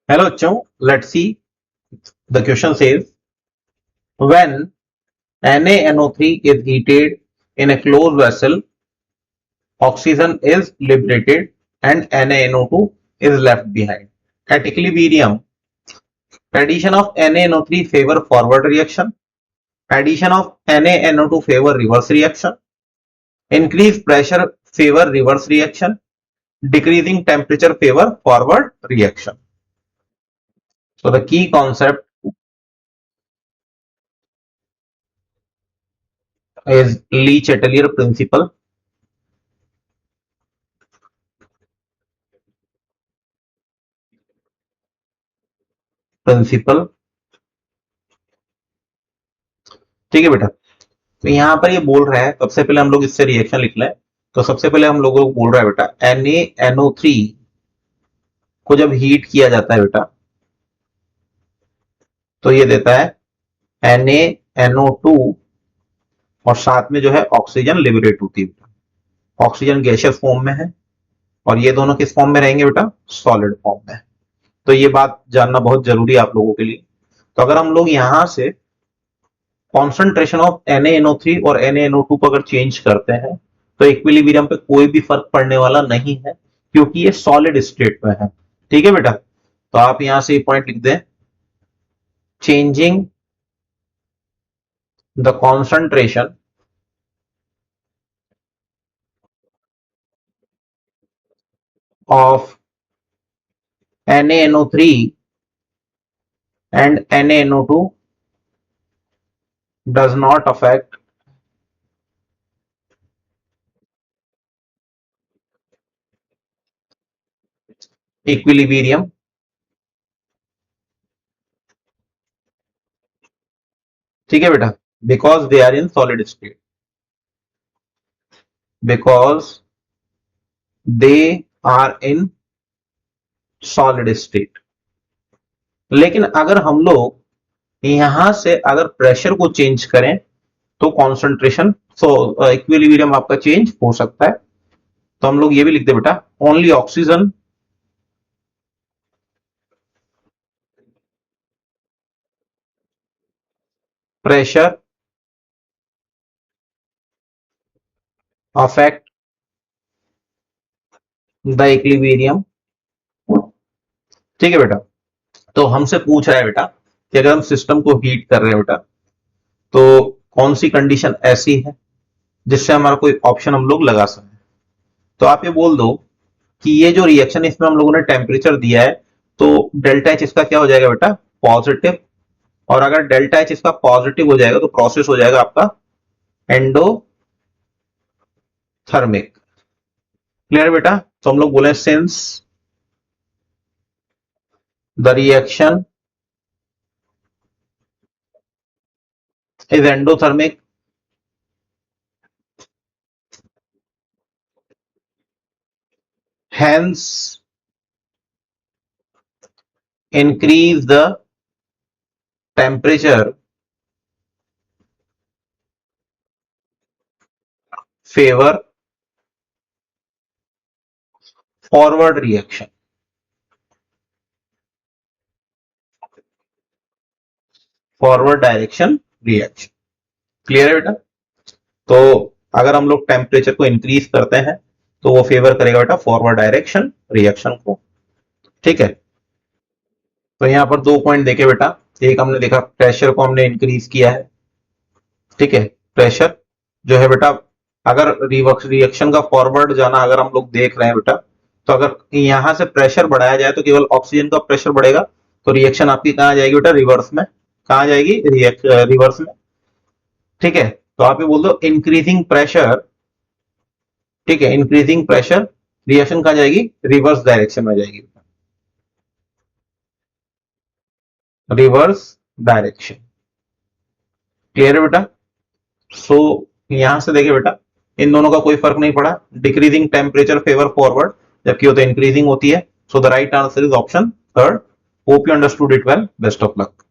Hello, Chong. Let's see. The question says when NaNO3 is heated in a closed vessel, oxygen is liberated and NaNO2 is left behind. At equilibrium, addition of NaNO3 favor forward reaction, addition of NaNO2 favor reverse reaction, increased pressure favor reverse reaction, decreasing temperature favor forward reaction. So the key concept is Lee-Chatelier principle. Principle ठीक है बेटा। तो यहाँ पर ये बोल रहा है, सबसे पहले हम लोग इससे रिएक्शन लिख लें। तो सबसे पहले हम लोगों को बोल रहा है बेटा NaNO3 को जब हीट किया जाता है बेटा तो ये देता है NaNO2 और साथ में जो है ऑक्सीजन लिबरेट होती है बेटा। ऑक्सीजन गैसियस फॉर्म में है और ये दोनों किस फॉर्म में रहेंगे बेटा? सॉलिड फॉर्म में। तो ये बात जानना बहुत जरूरी है आप लोगों के लिए। तो अगर हम लोग यहां से कॉन्सेंट्रेशन ऑफ NaNO3 और NaNO2 को अगर चेंज करते हैं तो इक्विलिब्रियम पे कोई भी फर्क पड़ने वाला नहीं है क्योंकि ये सॉलिड स्टेट में है। ठीक है बेटा, तो आप यहां से पॉइंट लिख दें, changing the concentration of NaNO3 and NaNO2 does not affect equilibrium ठीक है बेटा, because they are in solid state, because they are in solid state. लेकिन अगर हम लोग यहां से अगर प्रेशर को चेंज करें तो कॉन्सेंट्रेशन इक्विलिब्रियम आपका चेंज हो सकता है। तो हम लोग ये भी लिख दे बेटा, only oxygen pressure affect the equilibrium. ठीक है बेटा, तो हमसे पूछ रहा है बेटा कि अगर हम सिस्टम को हीट कर रहे हैं बेटा तो कौन सी कंडीशन ऐसी है जिससे हमारा कोई ऑप्शन हम लोग लगा सकें। तो आप ये बोल दो कि ये जो रिएक्शन इसमें हम लोगों ने टेम्परेचर दिया है तो डेल्टा एच इसका क्या हो जाएगा बेटा? पॉजिटिव। और अगर डेल्टा एच इसका पॉजिटिव हो जाएगा तो प्रोसेस हो जाएगा आपका एंडोथर्मिक। क्लियर बेटा? तो हम लोग बोले since the reaction is endothermic hence increase the temperature favor forward reaction। Forward direction reaction. Clear है बेटा? तो अगर हम लोग टेम्परेचर को इंक्रीज करते हैं तो वो फेवर करेगा बेटा फॉरवर्ड डायरेक्शन रिएक्शन को। ठीक है, तो यहां पर 2 पॉइंट देखे बेटा। एक हमने देखा प्रेशर को हमने इंक्रीज किया है। ठीक है, प्रेशर जो है बेटा अगर रिएक्शन का फॉरवर्ड जाना अगर हम लोग देख रहे हैं बेटा तो अगर यहां से प्रेशर बढ़ाया जाए तो केवल ऑक्सीजन का प्रेशर बढ़ेगा तो रिएक्शन आपकी कहां जाएगी बेटा? रिवर्स में। कहां जाएगी? रिवर्स में। ठीक है, तो आप ये बोल दो इंक्रीजिंग प्रेशर। ठीक है, इंक्रीजिंग प्रेशर रिएक्शन कहां जाएगी? रिवर्स डायरेक्शन में जाएगी, रिवर्स डायरेक्शन। क्लियर है बेटा? सो यहां से देखिए बेटा इन दोनों का कोई फर्क नहीं पड़ा। डिक्रीजिंग टेम्परेचर फेवर फॉरवर्ड जबकि वो तो इंक्रीजिंग होती है। So the right answer is option third. Hope you understood it well. Best of luck.